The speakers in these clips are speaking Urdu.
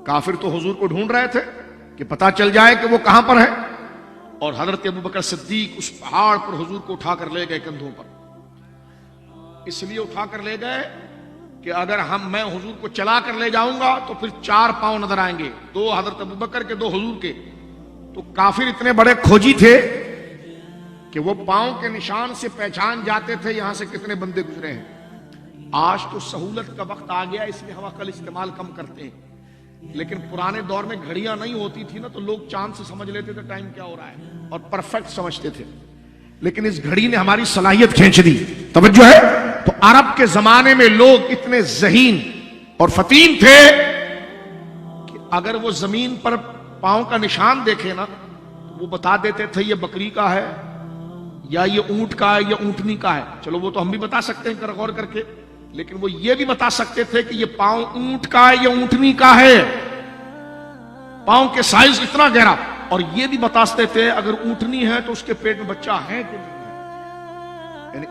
کافر تو حضور کو ڈھونڈ رہے تھے کہ پتہ چل جائے کہ وہ کہاں پر ہے، اور حضرت ابوبکر صدیق اس پہاڑ پر حضور کو اٹھا کر لے گئے کندھوں پر. اس لیے اٹھا کر لے گئے کہ اگر میں حضور کو چلا کر لے جاؤں گا تو پھر 4 پاؤں نظر آئیں گے، 2 حضرت ابوبکر کے 2 حضور کے. تو کافر اتنے بڑے کھوجی تھے کہ وہ پاؤں کے نشان سے پہچان جاتے تھے یہاں سے کتنے بندے گزرے ہیں. آج تو سہولت کا وقت آ گیا، اس لیے ہم عقل استعمال کم کرتے ہیں، لیکن پرانے دور میں گھڑیاں نہیں ہوتی تھی نا، تو لوگ چاند سے سمجھ لیتے تھے ٹائم کیا ہو رہا ہے اور پرفیکٹ سمجھتے تھے. لیکن اس گھڑی نے ہماری صلاحیت کھینچ دی. توجہ ہے. تو عرب کے زمانے میں لوگ اتنے ذہین اور فطین تھے کہ اگر وہ زمین پر پاؤں کا نشان دیکھے نا تو وہ بتا دیتے تھے یہ بکری کا ہے یا یہ اونٹ کا ہے یا اونٹنی کا ہے. چلو وہ تو ہم بھی بتا سکتے ہیں غور کر کے، لیکن وہ یہ بھی بتا سکتے تھے کہ یہ پاؤں اونٹ کا ہے یا اونٹنی کا ہے. پاؤں کے سائز اتنا گہرا. اور یہ بھی بتا سکتے تھے اگر اونٹنی ہے تو اس کے پیٹ میں بچہ ہے کہ نہیں ہے. یعنی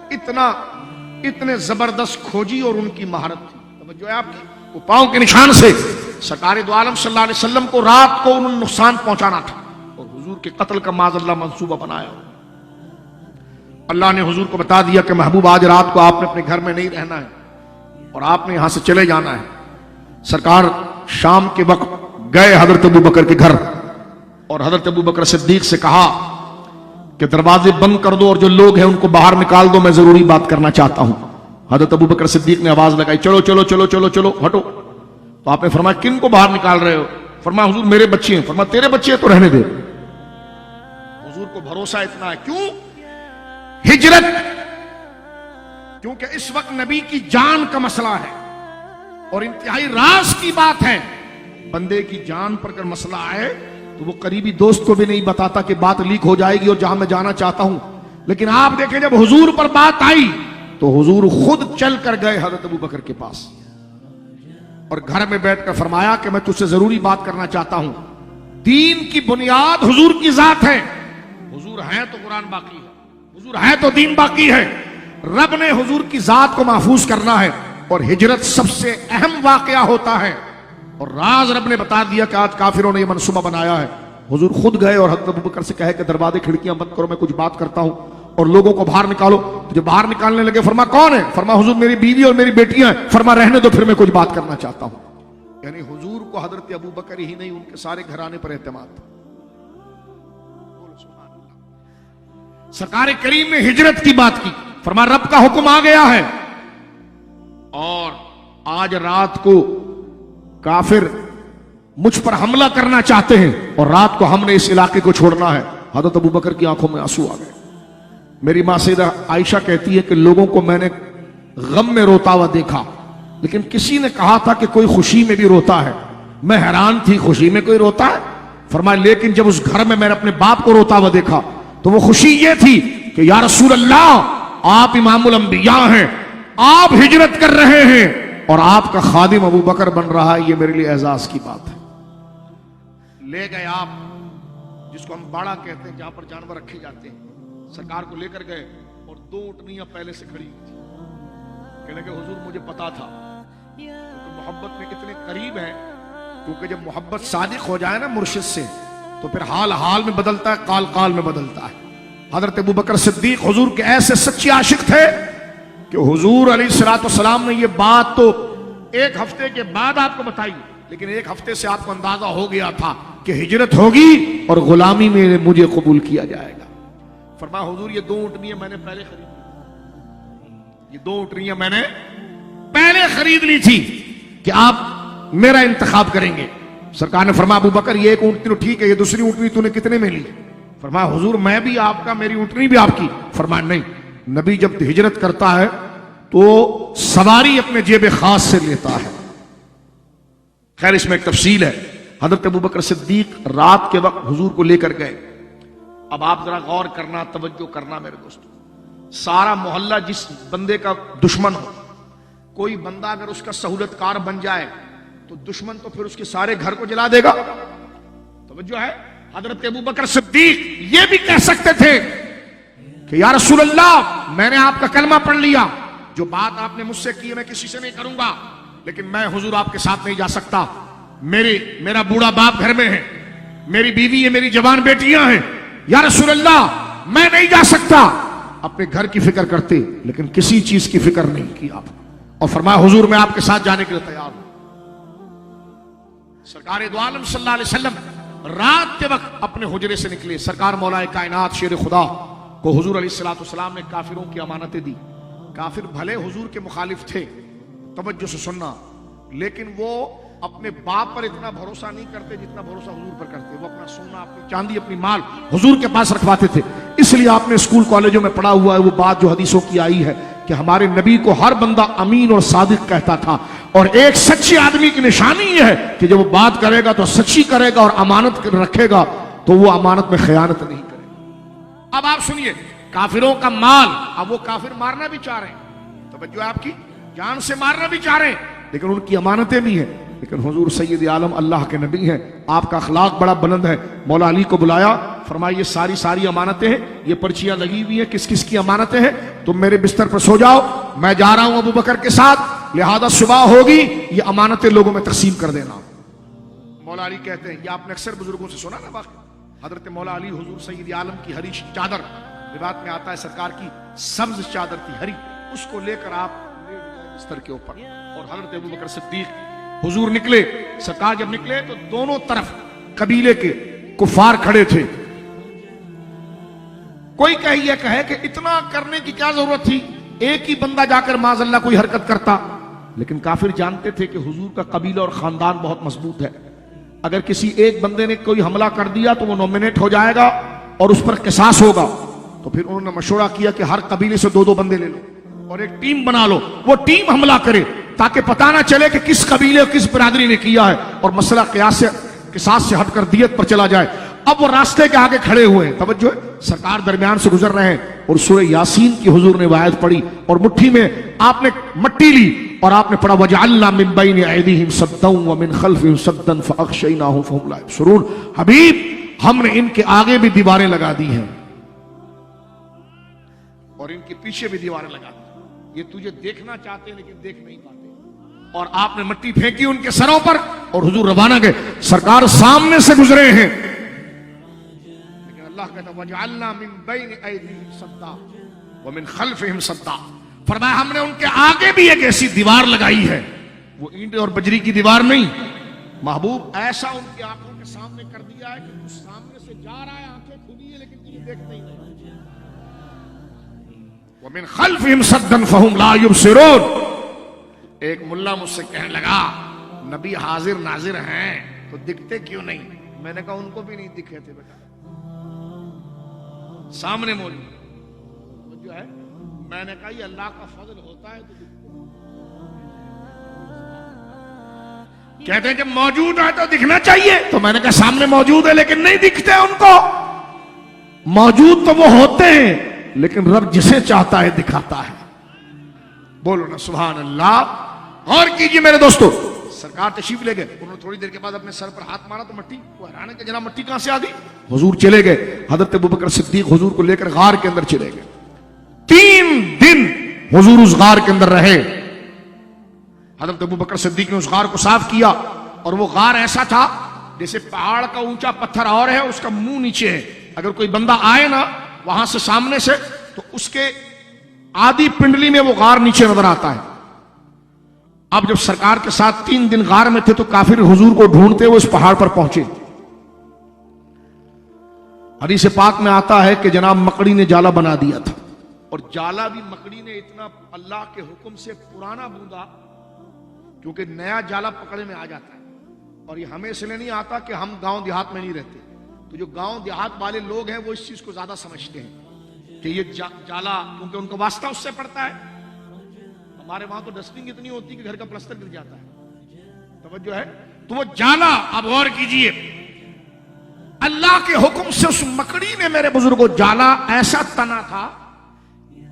اتنے زبردست کھوجی اور ان کی مہارت تھی. توجہ ہے آپ کی. وہ پاؤں کے نشان سے سرکار دو عالم صلی اللہ علیہ وسلم کو رات کو انہوں نے نقصان پہنچانا تھا اور حضور کے قتل کا معاذ اللہ منصوبہ بنایا. اللہ نے حضور کو بتا دیا کہ محبوب آج رات کو آپ نے اپنے گھر میں نہیں رہنا ہے اور آپ نے یہاں سے چلے جانا ہے. سرکار شام کے وقت گئے حضرت ابوبکر کے گھر اور حضرت ابوبکر صدیق سے کہا کہ دروازے بند کر دو اور جو لوگ ہیں ان کو باہر نکال دو، میں ضروری بات کرنا چاہتا ہوں. حضرت ابوبکر صدیق نے آواز لگائی چلو چلو چلو چلو چلو ہٹو. تو آپ نے فرمایا کن کو باہر نکال رہے ہو؟ فرمایا حضور میرے بچے ہیں. فرمایا تیرے بچے ہیں تو رہنے دے. حضور کو بھروسہ اتنا ہے. کیوں؟ ہجرت. کیونکہ اس وقت نبی کی جان کا مسئلہ ہے اور انتہائی راز کی بات ہے. بندے کی جان پر اگر مسئلہ آئے تو وہ قریبی دوست کو بھی نہیں بتاتا کہ بات لیک ہو جائے گی اور جہاں میں جانا چاہتا ہوں. لیکن آپ دیکھیں جب حضور پر بات آئی تو حضور خود چل کر گئے حضرت ابوبکر کے پاس اور گھر میں بیٹھ کر فرمایا کہ میں تجھ سے ضروری بات کرنا چاہتا ہوں. دین کی بنیاد حضور کی ذات ہے. حضور ہیں تو قرآن باقی ہے، حضور ہے تو دین باقی ہے. رب نے حضور کی ذات کو محفوظ کرنا ہے اور ہجرت سب سے اہم واقعہ ہوتا ہے. اور راز رب نے بتا دیا کہ آج کافروں نے یہ منصوبہ بنایا ہے. حضور خود گئے اور حضرت ابوبکر سے کہے کہ دروازے کھڑکیاں بند کرو، میں کچھ بات کرتا ہوں اور لوگوں کو باہر نکالو. جو باہر نکالنے لگے فرما کون ہے؟ فرما حضور میری بیوی اور میری بیٹیاں ہیں. فرما رہنے دو پھر میں کچھ بات کرنا چاہتا ہوں. یعنی حضور کو حضرت ابوبکر ہی نہیں ان کے سارے گھرانے پر اعتماد تھا. سرکار کریم نے ہجرت کی بات کی. فرما رب کا حکم آ گیا ہے اور آج رات کو کافر مجھ پر حملہ کرنا چاہتے ہیں اور رات کو ہم نے اس علاقے کو چھوڑنا ہے. حضرت ابوبکر کی آنکھوں میں آنسو آ گئے. میری ماں سیدہ عائشہ کہتی ہے کہ لوگوں کو میں نے غم میں روتا ہوا دیکھا، لیکن کسی نے کہا تھا کہ کوئی خوشی میں بھی روتا ہے. میں حیران تھی خوشی میں کوئی روتا ہے؟ فرمایا لیکن جب اس گھر میں نے اپنے باپ کو روتا ہوا دیکھا تو وہ خوشی یہ تھی کہ یا رسول اللہ آپ امام الانبیاء ہیں، آپ ہجرت کر رہے ہیں اور آپ کا خادم ابوبکر بن رہا ہے، یہ میرے لیے اعزاز کی بات ہے. لے گئے آپ جس کو ہم باڑا کہتے ہیں جہاں پر جانور رکھے جاتے ہیں. سرکار کو لے کر گئے اور 2 اونٹنیاں پہلے سے کھڑی ہوئی تھی. کہنے کہ حضور مجھے پتا تھا کیونکہ محبت میں اتنے قریب ہیں، کیونکہ جب محبت صادق ہو جائے نا مرشد سے تو پھر حال حال میں بدلتا ہے، قال قال میں بدلتا ہے. حضرت ابوبکر صدیق حضور کے ایسے سچے عاشق تھے کہ حضور علیہ الصلوۃ والسلام نے یہ بات تو 1 ہفتے کے بعد آپ کو بتائی، لیکن 1 ہفتے سے آپ کو اندازہ ہو گیا تھا کہ ہجرت ہوگی اور غلامی میں مجھے قبول کیا جائے گا. فرمایا حضور یہ 2 اونٹنیاں میں نے پہلے خرید لی، یہ 2 اونٹنیاں میں نے پہلے خرید لی تھی کہ آپ میرا انتخاب کریں گے. سرکار نے فرمایا ابوبکر یہ 1 اونٹنی تو ٹھیک ہے، یہ دوسری اونٹنی تو نے کتنے میں لی؟ فرمایا حضور میں بھی آپ کا، میری اونٹنی بھی آپ کی. فرمایا نہیں، نبی جب ہجرت کرتا ہے تو سواری اپنے جیب خاص سے لیتا ہے. خیر اس میں ایک تفصیل ہے. حضرت ابوبکر صدیق رات کے وقت حضور کو لے کر گئے. اب آپ ذرا غور کرنا، توجہ کرنا میرے دوستو. سارا محلہ جس بندے کا دشمن ہو، کوئی بندہ اگر اس کا سہولت کار بن جائے تو دشمن تو پھر اس کے سارے گھر کو جلا دے گا. توجہ ہے. حضرت ابوبکر صدیق یہ بھی کہہ سکتے تھے کہ یا رسول اللہ میں نے آپ کا کلمہ پڑھ لیا، جو بات آپ نے مجھ سے کی ہے میں کسی سے نہیں کروں گا، لیکن میں حضور آپ کے ساتھ نہیں جا سکتا. میرا بوڑھا باپ گھر میں ہے, میری بیوی ہے, میری جوان بیٹیاں ہیں, یا رسول اللہ میں نہیں جا سکتا. اپنے گھر کی فکر کرتے لیکن کسی چیز کی فکر نہیں کی آپ, اور فرمایا حضور میں آپ کے ساتھ جانے کے لیے تیار ہوں. سرکار دو عالم صلی اللہ علیہ وسلم رات کے وقت اپنے حجرے سے نکلے. سرکار مولا کائنات شیر خدا کو حضور علیہ الصلوۃ والسلام نے کافروں کی امانتیں دی. کافر بھلے حضور کے مخالف تھے, توجہ سے سننا, لیکن وہ اپنے باپ پر اتنا بھروسہ نہیں کرتے جتنا بھروسہ حضور پر کرتے. وہ اپنا سونا, اپنی چاندی, اپنی مال حضور کے پاس رکھواتے تھے. اس لیے آپ نے اسکول کالجوں میں پڑھا ہوا ہے وہ بات جو حدیثوں کی آئی ہے کہ ہمارے نبی کو ہر بندہ امین اور صادق کہتا تھا, اور ایک سچے آدمی کی نشانی یہ ہے کہ جب وہ بات کرے گا تو سچی کرے گا, اور امانت رکھے گا تو وہ امانت میں خیانت نہیں کرے گا. اب آپ سنیے, کافروں کا مال, اب وہ کافر مارنا بھی چاہ رہے ہیں, توجہ آپ کی, جان سے مارنا بھی چاہ رہے ہیں, لیکن ان کی امانتیں بھی ہیں. لیکن حضور سید عالم اللہ کے نبی ہیں, آپ کا اخلاق بڑا بلند ہے. مولا علی کو بلایا, فرمایا یہ ساری امانتیں ہیں, یہ پرچیاں لگی ہوئی ہیں, کس کس کی امانتیں ہیں, تم میرے بستر پر سو جاؤ, میں جا رہا ہوں ابو بکر کے ساتھ, لہذا صبح ہوگی یہ امانتیں لوگوں میں تقسیم کر دینا. مولا علی کہتے ہیں, یہ آپ نے اکثر بزرگوں سے سنا نا واقعہ, حضرت مولا علی حضور سید عالم کی ہری چادر, روایت میں آتا ہے سرکار کی سبز چادر تھی ہری, اس کو لے کر آپ بستر کے اوپر, اور حضرت ابو بکر صدیق حضور نکلے. سرکار جب نکلے تو دونوں طرف قبیلے کے کفار کھڑے تھے. کوئی کہے کہ اتنا کرنے کی کیا ضرورت تھی, ایک ہی بندہ جا کر معاذ اللہ کوئی حرکت کرتا. لیکن کافر جانتے تھے کہ حضور کا قبیلہ اور خاندان بہت مضبوط ہے, اگر کسی ایک بندے نے کوئی حملہ کر دیا تو وہ نومینیٹ ہو جائے گا اور اس پر قصاص ہوگا. تو پھر انہوں نے مشورہ کیا کہ ہر قبیلے سے 2 بندے لے لو اور ایک ٹیم بنا لو, وہ ٹیم حملہ کرے تاکہ پتہ نہ چلے کہ کس قبیلے اور کس برادری نے کیا ہے, اور مسئلہ قصاص سے ہٹ کر دیت پر چلا جائے. اب وہ راستے کے آگے کھڑے ہوئے ہیں, توجہ ہے, سرکار درمیان سے گزر رہے ہیں, اور سورہ یاسین کی حضور نے آیت پڑھی, اور مٹھی میں آپ نے مٹی لی اور آپ نے پڑھا وَجَعَلْنَا مِن بَيْنِ أَيْدِيهِمْ سَدًّا وَمِنْ خَلْفِهِمْ سَدًّا فَأَغْشَيْنَاهُمْ فَهُمْ لَا يُبْصِرُونَ. حبیب, ہم نے ان کے آگے بھی دیواریں لگا دی ہیں اور ان کے پیچھے بھی دیواریں لگا دی. یہ تجھے دیکھنا چاہتے ہیں لیکن دیکھ نہیں پاتے. اور آپ نے مٹی پھینکی ان کے سروں پر اور حضور روانہ گئے. سرکار سامنے سے گزرے ہیں, لیکن اللہ کہتا وَجَعَلْنَا مِن بَيْنِ أَيْدِيهِمْ سَدًّا وَمِنْ خَلْفِهِمْ سَدًّا. فرمایا ہم نے ان کے آگے بھی ایک ایسی دیوار لگائی ہے, وہ اینٹ اور بجری کی دیوار نہیں. محبوب ایسا ان کی آنکھوں کے سامنے کر دیا ہے کہ تو سامنے سے جا رہا ہے, آنکھیں کھلی ہے لیکن تجھے دیکھتے ہی نہیں. وَمِنْ خَلْفِهِمْ سَدًّا فَهُمْ لَا يُبْصِرُونَ. ایک ملا مجھ سے کہنے لگا نبی حاضر ناظر ہیں تو دکھتے کیوں نہیں؟ میں نے کہا ان کو بھی نہیں دکھے تھے بیٹا, سامنے موجود جو ہے. میں نے کہا یہ اللہ کا فضل ہوتا ہے تو کہتے ہیں کہ موجود ہے تو دکھنا چاہیے, تو میں نے کہا سامنے موجود ہے لیکن نہیں دکھتے ان کو. موجود تو وہ ہوتے ہیں لیکن رب جسے چاہتا ہے دکھاتا ہے. بولو نا سبحان اللہ. غور کیجئے میرے دوستو, سرکار تشریف لے گئے, انہوں نے تھوڑی دیر کے بعد اپنے سر پر ہاتھ مارا تو مٹی, وہ حیران ہے کہ جناب مٹی کہاں سے آ گئی. حضور چلے گئے, حضرت ابوبکر صدیق حضور کو لے کر غار کے اندر چلے گئے. 3 دن حضور اس غار کے اندر رہے. حضرت ابوبکر صدیق نے اس غار کو صاف کیا, اور وہ غار ایسا تھا جیسے پہاڑ کا اونچا پتھر اور ہے, اس کا منہ نیچے ہے. اگر کوئی بندہ آئے نا وہاں سے سامنے سے تو اس کے آدھی پنڈلی میں وہ غار نیچے نظر آتا ہے. اب جب سرکار کے ساتھ 3 دن غار میں تھے تو کافر حضور کو ڈھونڈتے ہوئے اس پہاڑ پر پہنچے. حدیث پاک میں آتا ہے کہ جناب مکڑی نے جالا بنا دیا تھا, اور جالا بھی مکڑی نے اتنا اللہ کے حکم سے پرانا بوندا, کیونکہ نیا جالا پکڑے میں آ جاتا ہے. اور یہ ہمیں اس لیے نہیں آتا کہ ہم گاؤں دیہات میں نہیں رہتے, تو جو گاؤں دیہات والے لوگ ہیں وہ اس چیز کو زیادہ سمجھتے ہیں کہ یہ جالا, کیونکہ ان کا واسطہ اس سے پڑتا ہے. ہمارے وہاں تو ڈسٹنگ اتنی ہوتی کہ گھر کا پلستر گر جاتا ہے, توجہ ہے. تو وہ جالا, اب غور کیجئے, اللہ کے حکم سے اس مکڑی نے میرے بزرگوں جالا ایسا تنا تھا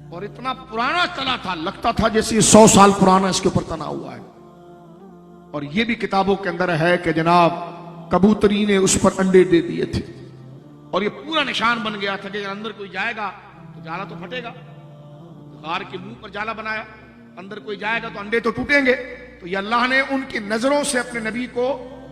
اور اتنا پرانا تنا تھا, لگتا تھا جیسے 100 سال پرانا اس کے اوپر تنا ہوا ہے. اور یہ بھی کتابوں کے اندر ہے کہ جناب کبوتری نے اس پر انڈے دے دیے تھے, اور یہ پورا نشان بن گیا تھا کہ اگر اندر کوئی جائے گا تو جالا تو پھٹے گا. غار کے منہ پر جالا بنایا, اندر کوئی جائے گا تو انڈے تو ٹوٹیں گے. تو یہ اللہ نے ان کی نظروں سے اپنے نبی کو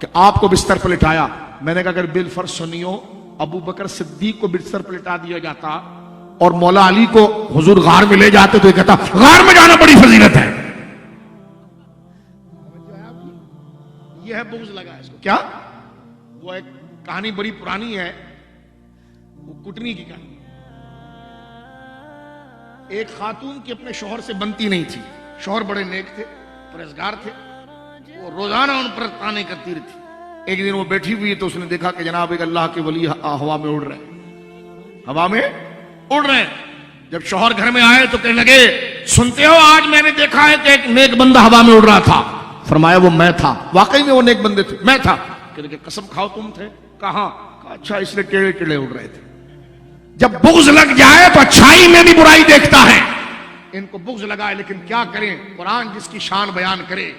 کہ آپ کو بستر پر لٹایا. میں نے کہا اگر بالفرض سنیو ابو بکر صدیق کو بستر پر لٹا دیا جاتا اور مولا علی کو حضور غار میں لے جاتے تو یہ کہتا غار میں جانا بڑی فضیلت ہے. یہ ہے بغض لگا اس کو. کیا وہ ایک کہانی بڑی پرانی ہے, وہ کٹنی کی کہانی. ایک خاتون کی اپنے شوہر سے بنتی نہیں تھی. شوہر بڑے نیک تھے, پرہیزگار تھے, وہ روزانہ ان پر تانے کرتی رہتی. ایک دن وہ بیٹھی ہوئی تو اس نے دیکھا کہ جناب ایک اللہ کے ولی ہوا میں اڑ رہے ہیں, ہوا میں اڑ رہے ہیں. جب شوہر گھر میں آئے تو کہنے لگے سنتے ہو آج میں نے دیکھا ہے کہ ایک نیک بندہ ہوا میں اڑ رہا تھا. فرمایا وہ میں تھا. واقعی میں وہ نیک بندے تھے, میں تھا. کہنے کہ قسم کھاؤ تم تھے؟ کہاں؟ کہا اچھا اس لیے ٹیڑے ٹیڑے اڑ رہے تھے. جب بغض لگ جائے تو اچھائی میں بھی برائی دیکھتا ہے. ان کو بغض لگا ہے لیکن کیا کریں, قرآن جس کی شان بیان کرے.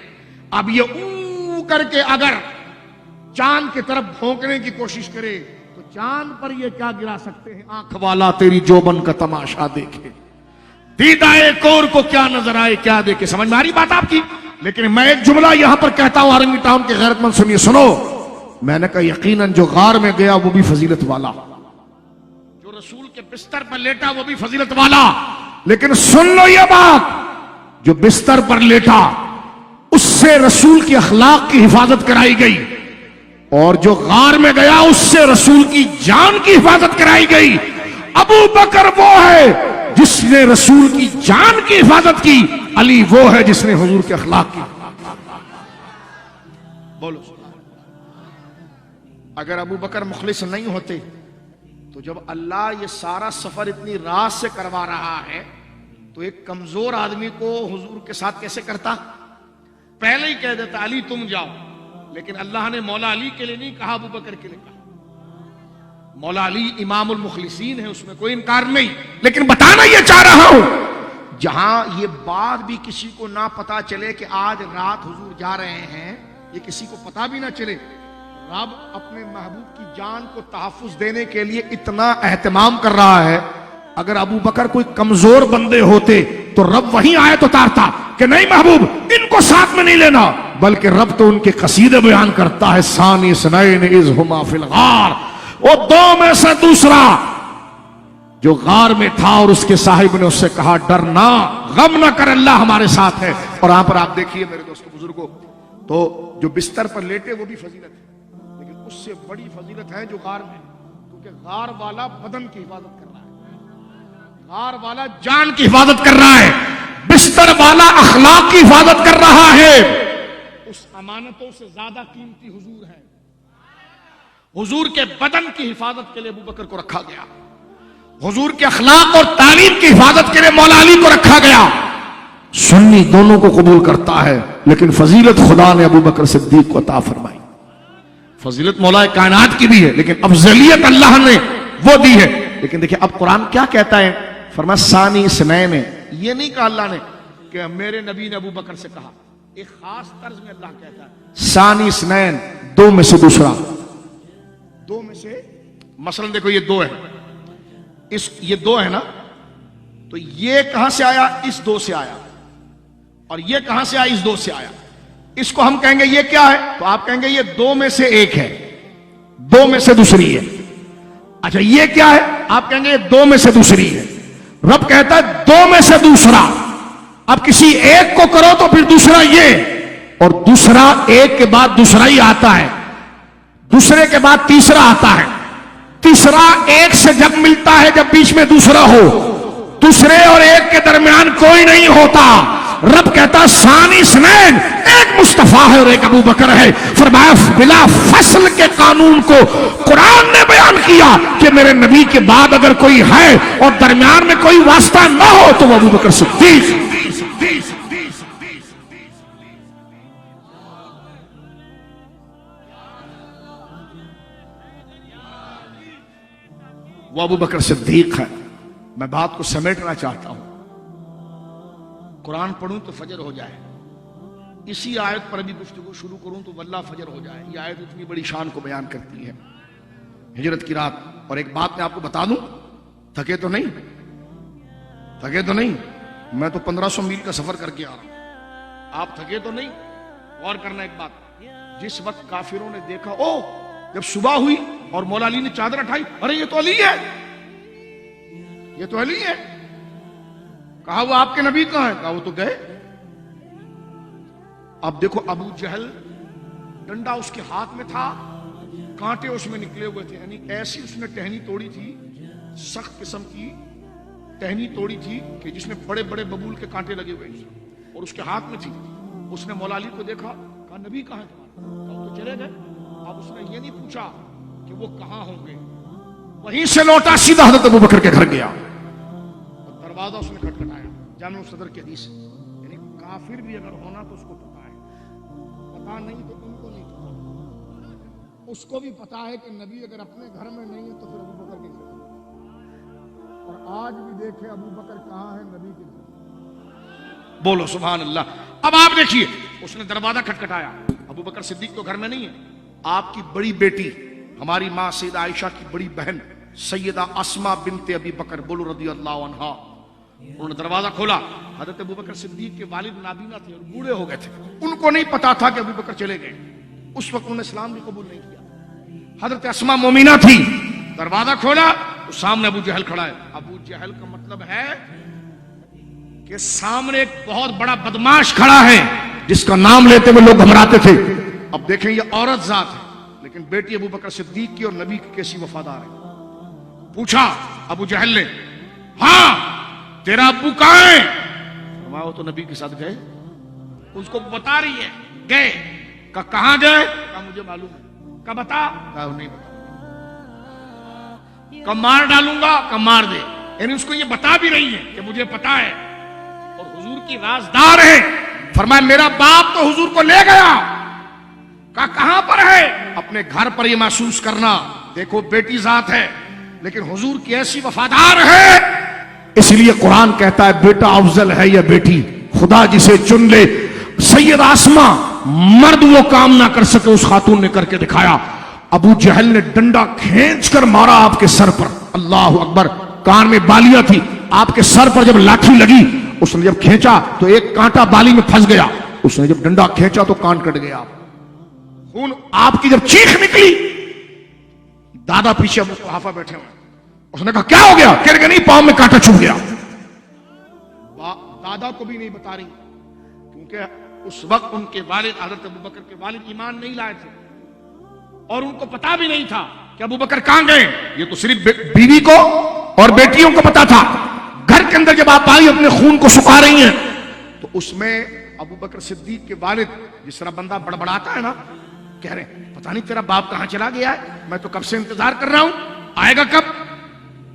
اب یہ او کر کے اگر چاند کی طرف بھونکنے کی کوشش کرے تو چاند پر یہ کیا گرا سکتے ہیں؟ آنکھ والا تیری جوبن کا تماشا دیکھے, دیدہ ایک اور کو کیا نظر آئے کیا دیکھے. سمجھ میں آ رہی بات آپ کی؟ لیکن میں ایک جملہ یہاں پر کہتا ہوں آرنگی ٹاؤن کے غیرت مند سنیے, سنو. میں نے کہا یقیناً جو غار میں گیا وہ بھی فضیلت والا, جو رسول کے بستر پر لیٹا وہ بھی فضیلت والا. لیکن سن لو یہ بات, جو بستر پر لیٹا اس سے رسول کی اخلاق کی حفاظت کرائی گئی, اور جو غار میں گیا اس سے رسول کی جان کی حفاظت کرائی گئی. ابو بکر وہ ہے جس نے رسول کی جان کی حفاظت کی, علی وہ ہے جس نے حضور کے اخلاق کی. بولو. اگر ابو بکر مخلص نہیں ہوتے تو جب اللہ یہ سارا سفر اتنی رات سے کروا رہا ہے تو ایک کمزور آدمی کو حضور کے ساتھ کیسے کرتا؟ پہلے ہی کہہ دیتا علی تم جاؤ. لیکن اللہ نے مولا علی کے لیے نہیں کہا, ابو بکر کے لیے کہا. مولا علی امام المخلصین ہے, اس میں کوئی انکار نہیں. لیکن بتانا یہ چاہ رہا ہوں جہاں یہ بات بھی کسی کو نہ پتا چلے کہ آج رات حضور جا رہے ہیں, یہ کسی کو پتا بھی نہ چلے. رب اپنے محبوب کی جان کو تحفظ دینے کے لیے اتنا اہتمام کر رہا ہے. اگر ابو بکر کوئی کمزور بندے ہوتے تو رب وہیں آیت اتارتا کہ نہیں محبوب ان کو ساتھ میں نہیں لینا, بلکہ رب تو ان کے قصیدے بیان کرتا ہے. ثانی اثنین اذ ہما فی الغار, وہ دو میں سے دوسرا جو غار میں تھا اور اس کے صاحب نے اس سے کہا ڈرنا, غم نہ کر, اللہ ہمارے ساتھ ہے. اور یہاں پر آپ دیکھیے میرے دوستوں بزرگوں, تو جو بستر پر لیٹے وہ بھی فضیلت ہے, لیکن اس سے بڑی فضیلت ہے جو غار میں, کیونکہ غار والا بدن کی حفاظت کر رہا ہے, غار والا جان کی حفاظت کر رہا ہے, بستر والا اخلاق کی حفاظت کر رہا ہے. اس امانتوں سے زیادہ قیمتی حضور ہے. حضور کے بدن کی حفاظت کے لیے ابو بکر کو رکھا گیا, حضور کے اخلاق اور تعلیم کی حفاظت کے لیے مولا علی کو رکھا گیا. سنی دونوں کو قبول کرتا ہے, لیکن فضیلت خدا نے ابو بکر صدیق کو عطا فرمائی. فضیلت مولا کائنات کی بھی ہے, لیکن افضلیت اللہ نے وہ دی ہے. لیکن دیکھیں اب قرآن کیا کہتا ہے, فرمایا ثانی اثنین. یہ نہیں کہا اللہ نے کہ میرے نبی نے ابو بکر سے کہا, ایک خاص طرز میں اللہ کہتا ہے ثانی اثنین, دو میں سے دوسرا. دو میں سے, مثلا دیکھو یہ دو ہے, یہ دو ہے نا, تو یہ کہاں سے آیا؟ اس دو سے آیا. اور یہ کہاں سے آیا؟ اس دو سے آیا. اس کو ہم کہیں گے یہ کیا ہے, تو آپ کہیں گے یہ دو میں سے ایک ہے, دو میں سے دوسری ہے. اچھا یہ کیا ہے؟ آپ کہیں گے یہ دو میں سے دوسری ہے. رب کہتا ہے دو میں سے دوسرا. اب کسی ایک کو کرو تو پھر دوسرا یہ, اور دوسرا ایک کے بعد دوسرا ہی آتا ہے, دوسرے کے بعد تیسرا آتا ہے, تیسرا ایک سے جب ملتا ہے جب بیچ میں دوسرا ہو, دوسرے اور ایک کے درمیان کوئی نہیں ہوتا. رب کہتا ثانی اثنین, ایک مصطفیٰ ہے اور ایک ابو بکر ہے. فرمایا بلا فصل کے قانون کو قرآن نے بیان کیا کہ میرے نبی کے بعد اگر کوئی ہے اور درمیان میں کوئی واسطہ نہ ہو تو وہ ابو بکر صدیق. وہ ابو بکر صدیق ہے. میں بات کو سمیٹنا چاہتا ہوں, قرآن پڑھوں تو فجر ہو جائے, اسی آیت پر بھی گفتگو شروع کروں تو واللہ فجر ہو جائے. یہ آیت اتنی بڑی شان کو بیان کرتی ہے, ہجرت کی رات. اور ایک بات میں آپ کو بتا دوں, تھکے تو نہیں, تھکے تو نہیں, میں تو 1500 میل کا سفر کر کے آ رہا ہوں, آپ تھکے تو نہیں. غور کرنا ایک بات, جس وقت کافروں نے دیکھا او جب صبح ہوئی اور مولا علی نے چادر اٹھائی، ارے یہ تو علی ہے، یہ تو علی ہے. کہا وہ آپ کے نبی کہاں ہیں؟ کہا وہ تو گئے. اب دیکھو ابو جہل ڈنڈا اس کے ہاتھ میں تھا، کانٹے اس میں نکلے ہوئے تھے، یعنی ایسی اس نے ٹہنی توڑی تھی، سخت قسم کی ٹہنی توڑی تھی کہ جس میں بڑے بڑے ببول کے کانٹے لگے ہوئے تھے اور اس کے ہاتھ میں تھی. اس نے مولا علی کو دیکھا، کہا نبی کہاں ہے تمہارا؟ کہا وہ تو چلے گئے. اب اس نے یہ نہیں پوچھا کہ وہ کہاں ہوں گے، وہیں سے لوٹا سیدھا حضرت ابوبکر کے گھر گیا اور دروازہ اس نے کھٹکھٹایا. جامع صدر کی حدیث، یعنی کافر بھی اگر ہونا تو اس کو پتا ہے، پتا نہیں تو ان کو نہیں پتا. اس کو بھی پتا ہے کہ نبی اگر اپنے گھر میں نہیں ہے تو پھر ابوبکر کے گھر. اور آج بھی دیکھیں ابوبکر کہاں ہے؟ نبی کے گھر. بولو سبحان اللہ. اب آپ دیکھیے اس نے دروازہ کھٹکھٹایا. ابوبکر صدیق تو گھر میں نہیں ہے، آپ کی بڑی بیٹی ہماری ماں سیدہ عائشہ کی بڑی بہن سیدہ اسماء بنت ابی بکر، بولو رضی اللہ عنہا، انہوں نے دروازہ کھولا. حضرت ابوبکر صدیق کے والد نابینا تھے اور بوڑھے ہو گئے تھے، ان کو نہیں پتا تھا کہ ابوبکر چلے گئے. اس وقت انہوں نے اسلام بھی قبول نہیں کیا. حضرت اسماء مومنہ تھی. دروازہ کھولا تو سامنے ابو جہل کھڑا ہے. ابو جہل کا مطلب ہے کہ سامنے ایک بہت بڑا بدماش کھڑا ہے جس کا نام لیتے ہوئے لوگ گھبراتے تھے. اب دیکھیں یہ عورت ذات ہے لیکن بیٹی ابو بکر صدیق کی اور نبی کی کیسی وفادار ہے. پوچھا ابو جہل نے، ہاں تیرا ابو کہاں ہے؟ فرمایا وہ تو نبی کے ساتھ گئے. اس کو بتا رہی ہے گئے. کہاں گئے؟ کہا مجھے معلوم ہے. کہا بتا؟ کہا نہیں بتا. کہا مار ڈالوں گا؟ کہا مار دے. یعنی اس کو یہ بتا بھی رہی ہے کہ مجھے پتا ہے اور حضور کی رازدار ہے. فرمایا میرا باپ تو حضور کو لے گیا. کہا کہاں پر ہے؟ اپنے گھر پر یہ محسوس کرنا. دیکھو بیٹی ذات ہے لیکن حضور کی ایسی وفادار ہے. اس لیے قرآن کہتا ہے بیٹا افضل ہے یا بیٹی، خدا جسے چن لے. سید آسماء مرد وہ کام نہ کر سکے اس خاتون نے کر کے دکھایا. ابو جہل نے ڈنڈا کھینچ کر مارا آپ کے سر پر. اللہ اکبر. کان میں بالیاں تھی. آپ کے سر پر جب لاٹھی لگی اس نے جب کھینچا تو ایک کانٹا بالی میں پھنس گیا. اس نے جب ڈنڈا کھینچا تو کان کٹ گیا. خون آپ کی جب چیخ نکلی، دادا پیچھے ابو قحافہ بیٹھے ہوئے. اس نے کہا کیا ہو گیا؟ کہہ رہے نہیں پاؤں میں کانٹا چھپ گیا. دادا کو بھی نہیں بتا رہی کیونکہ اس وقت ان کے والد حضرت ابوبکر کے والد ایمان نہیں لائے تھے اور ان کو پتا بھی نہیں تھا کہ ابوبکر کہاں گئے. یہ تو صرف بیوی کو اور بیٹیوں کو پتا تھا. گھر کے اندر جب آپ آئی اپنے خون کو سکھا رہی ہیں تو اس میں ابوبکر صدیق کے والد جس طرح بندہ بڑبڑاتا ہے نا، کہہ رہے ہیں پتہ نہیں تیرا باپ کہاں چلا گیا ہے، میں تو کب سے انتظار کر رہا ہوں، آئے گا کب؟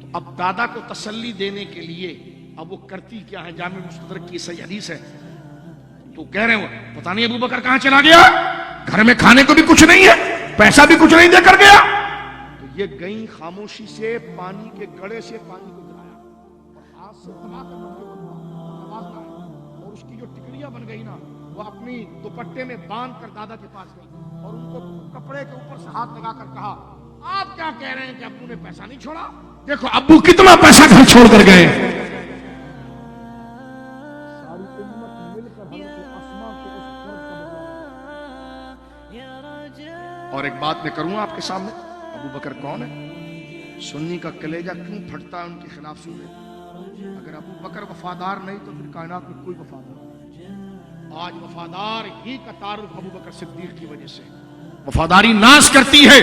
تو اب دادا کو تسلی دینے کے لیے اب وہ کرتی کیا ہے، جامع مستدرک کی صحیح حدیث ہے، تو کہہ رہے ہیں پتہ نہیں ابوبکر کہاں چلا گیا، گھر میں کھانے کو بھی کچھ نہیں ہے، پیسہ بھی کچھ نہیں دے کر گیا. تو یہ گئی خاموشی سے پانی کے گڑے سے پانی کو گرایا اور ہاتھ سے دبا کر اور اس کی جو ٹکڑیاں بن گئی نا وہ اپنی دوپٹے میں باندھ کر دادا کے پاس گئی اور ان کو کپڑے کے اوپر سے ہاتھ لگا کر کہا آپ کیا کہہ رہے ہیں کہ ابو نے پیسہ نہیں چھوڑا؟ دیکھو ابو کتنا پیسہ گھر چھوڑ کر گئے. ساری امت مل کر حضرت اسماء کے اس درد کا. اور ایک بات میں کروں آپ کے سامنے، ابو بکر کون ہے؟ سنی کا کلیجہ کیوں پھٹتا ہے ان کے خلاف سنے؟ اگر ابو بکر وفادار نہیں تو پھر کائنات میں کوئی وفادار نہیں. آج وفادار ہی کا تعارف ابو بکر صدیق کی وجہ سے. وفاداری ناز کرتی ہے.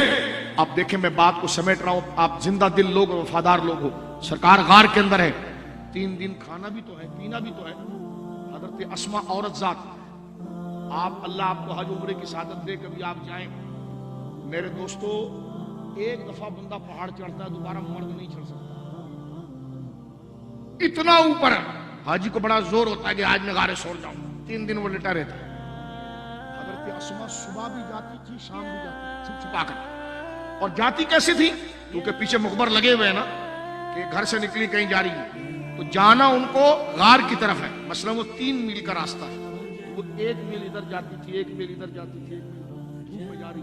آپ دیکھیں میں بات کو سمیٹ رہا ہوں، آپ زندہ دل لوگ اور وفادار لوگ ہو. سرکار غار کے اندر ہے، 3 دن کھانا بھی تو ہے پینا بھی تو ہے. حضرت اسماء عورت ذات، آپ اللہ آپ کو حج عمرے کی سعادت دے، کبھی آپ جائیں. میرے دوستو ایک دفعہ بندہ پہاڑ چڑھتا ہے دوبارہ مرد نہیں چڑھ سکتا، اتنا اوپر ہے. حاجی کو بڑا زور ہوتا ہے کہ آج میں غارے سوڑ جاؤں، 3 دن وہ لٹا رہتا ہے. حضرت اسماء صبح بھی جاتی تھی شام بھی جاتی تھی چھپ چھپا کر. اور جاتی کیسے تھی؟ کیونکہ پیچھے مخبر لگے ہوئے ہیں نا کہ گھر سے نکلی کہیں جا رہی ہے، تو جانا ان کو غار کی طرف ہے. مثلا وہ 3 میل کا راستہ ہے، وہ 1 میل ادھر جاتی تھی 1 میل ادھر جاتی تھی 1 میل دھوپ میں جا رہی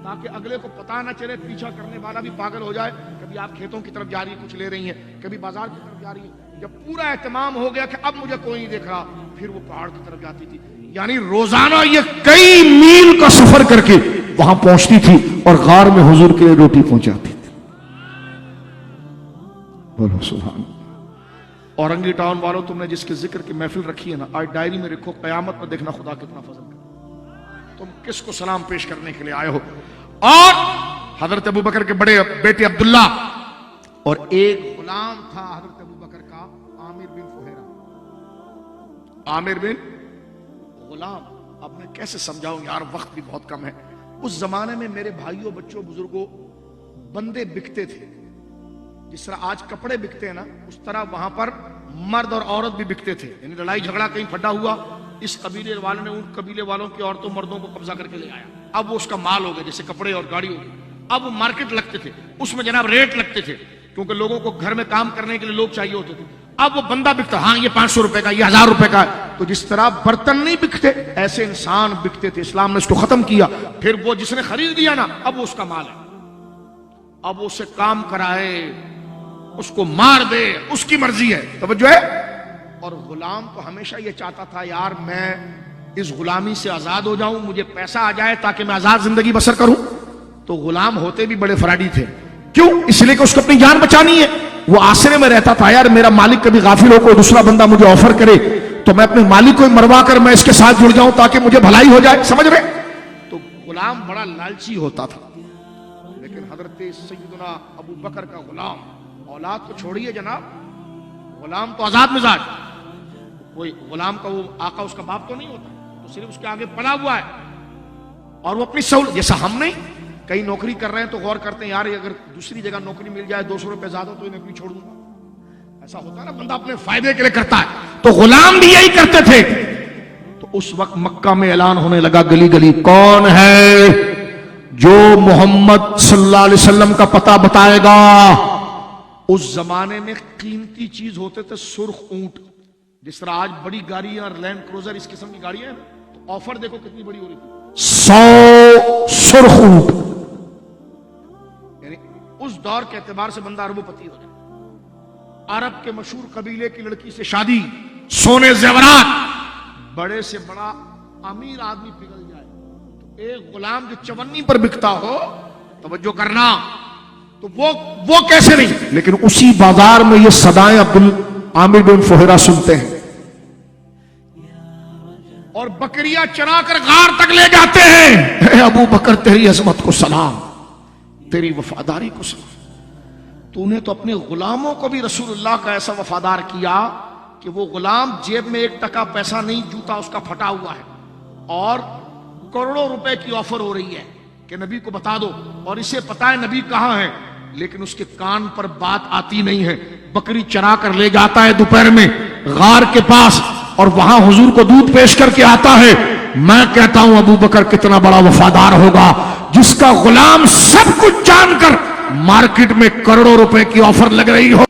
تاکہ اگلے کو پتہ نہ چلے، پیچھا کرنے والا بھی پاگل ہو جائے. کبھی آپ کھیتوں کی طرف جا رہی ہیں کچھ لے رہی ہیں، کبھی بازار کی طرف جا رہی ہیں. جب پورا اہتمام ہو گیا کہ اب مجھے کوئی نہیں دیکھ رہا، پھر وہ پہاڑ کی طرف جاتی تھی. یعنی روزانہ یہ کئی میل کا سفر کر کے وہاں پہنچتی تھی اور غار میں حضور کے لیے روٹی پہنچاتی تھی. بولو سبحان اللہ. اورنگی ٹاؤن والوں، تم نے جس کے ذکر کی محفل رکھی ہے نا، آج ڈائری میں رکھو، قیامت میں دیکھنا خدا کتنا فضل کرے. تم کس کو سلام پیش کرنے کے لیے آئے ہو؟ اور حضرت ابوبکر کے بڑے بیٹے عبداللہ اور ایک غلام تھا حضرت ابوبکر کا، عامر بن فہیرہ. عامر بن غلام. اب میں کیسے سمجھاؤں یار، وقت بھی بہت کم ہے. اس زمانے میں میرے بھائیوں، بچوں، بزرگوں، بندے بکتے تھے. جس طرح آج کپڑے بکتے ہیں نا، اس طرح وہاں پر مرد اور عورت بھی بکتے تھے. یعنی لڑائی جھگڑا کہیں پھٹا ہوا، اس قبیلے والوں نے ان قبیلے والوں کی عورتوں مردوں کو قبضہ کر کے لے آیا. اب وہ اس کا مال ہو گیا، جیسے کپڑے اور گاڑی ہو گئی. اب وہ مارکیٹ لگتے تھے، اس میں جناب ریٹ لگتے تھے، کیونکہ لوگوں کو گھر میں کام کرنے کے لیے لوگ چاہیے ہوتے تھے. اب وہ بندہ بکتا، ہاں یہ 500 روپے کا، یہ 1000 روپے کا. تو جس طرح برتن نہیں بکتے، ایسے انسان بکتے تھے. اسلام نے اس کو ختم کیا. پھر وہ جس نے خرید لیا نا، اب وہ اس کا مال ہے. اب وہ اسے کام کرائے، اس کو مار دے، اس کی مرضی ہے. توجہ ہے. اور غلام تو ہمیشہ یہ چاہتا تھا، یار میں اس غلامی سے آزاد ہو جاؤں، مجھے پیسہ آ جائے تاکہ میں آزاد زندگی بسر کروں. تو غلام ہوتے بھی بڑے فراڈی تھے. کیوں؟ اس لیے کہ اس کو اپنی جان بچانی ہے. وہ آسرے میں رہتا تھا، یار میرا مالک کبھی غافل ہو، کوئی دوسرا بندہ مجھے آفر کرے تو میں اپنے مالک کو مروا کر میں اس کے ساتھ جڑ جاؤں تاکہ مجھے بھلائی ہو جائے. سمجھ رہے؟ تو غلام بڑا لالچی ہوتا تھا. لیکن حضرت سیدنا ابو بکر کا غلام، اولاد تو چھوڑیے جناب، غلام تو آزاد مزاج. کوئی غلام کا وہ آقا اس کا باپ تو نہیں ہوتا، تو صرف اس کے آگے پڑا ہوا ہے. اور وہ اپنی سہولت، جیسا ہم نہیں کہیں نوکری کر رہے ہیں تو غور کرتے ہیں، یار اگر دوسری جگہ نوکری مل جائے 200 روپے زیادہ تو یہ نوکری چھوڑ دوں گا. ایسا ہوتا ہے نا، بندہ اپنے فائدے کے لیے کرتا ہے. تو غلام بھی یہی کرتے تھے. تو اس وقت مکہ میں اعلان ہونے لگا گلی گلی، کون ہے جو محمد صلی اللہ علیہ وسلم کا پتہ بتائے گا. اس زمانے میں قیمتی چیز ہوتے تھے سرخ اونٹ. جس طرح آج بڑی گاڑیاں، لینڈ کروزر، اس قسم کی گاڑیاں ہیں، تو آفر دیکھو کتنی بڑی ہو رہی تھی، 100 سرخ اونٹ. یعنی اس دور کے اعتبار سے بندہ اربوں پتی ہو جائے. عرب کے مشہور قبیلے کی لڑکی سے شادی، سونے زیورات، بڑے سے بڑا امیر آدمی پگھل جائے. تو ایک غلام جو چونی پر بکتا ہو، توجہ کرنا، تو وہ کیسے نہیں. لیکن اسی بازار میں یہ صدائیں عامر بن فہیرہ سنتے ہیں اور بکریاں چرا کر غار تک لے جاتے ہیں. اے ابو بکر، تیری عظمت کو سلام، تیری وفاداری کو سلام. تو نے تو اپنے غلاموں کو بھی رسول اللہ کا ایسا وفادار کیا کہ وہ غلام جیب میں 1 ٹکا پیسہ نہیں، جوتا اس کا پھٹا ہوا ہے اور کروڑوں روپے کی آفر ہو رہی ہے کہ نبی کو بتا دو. اور اسے پتا ہے نبی کہاں ہے، لیکن اس کے کان پر بات آتی نہیں ہے. بکری چرا کر لے جاتا ہے دوپہر میں غار کے پاس، اور وہاں حضور کو دودھ پیش کر کے آتا ہے. میں کہتا ہوں ابو بکر کتنا بڑا وفادار ہوگا جس کا غلام سب کچھ جان کر مارکیٹ میں کروڑوں روپے کی آفر لگ رہی ہو.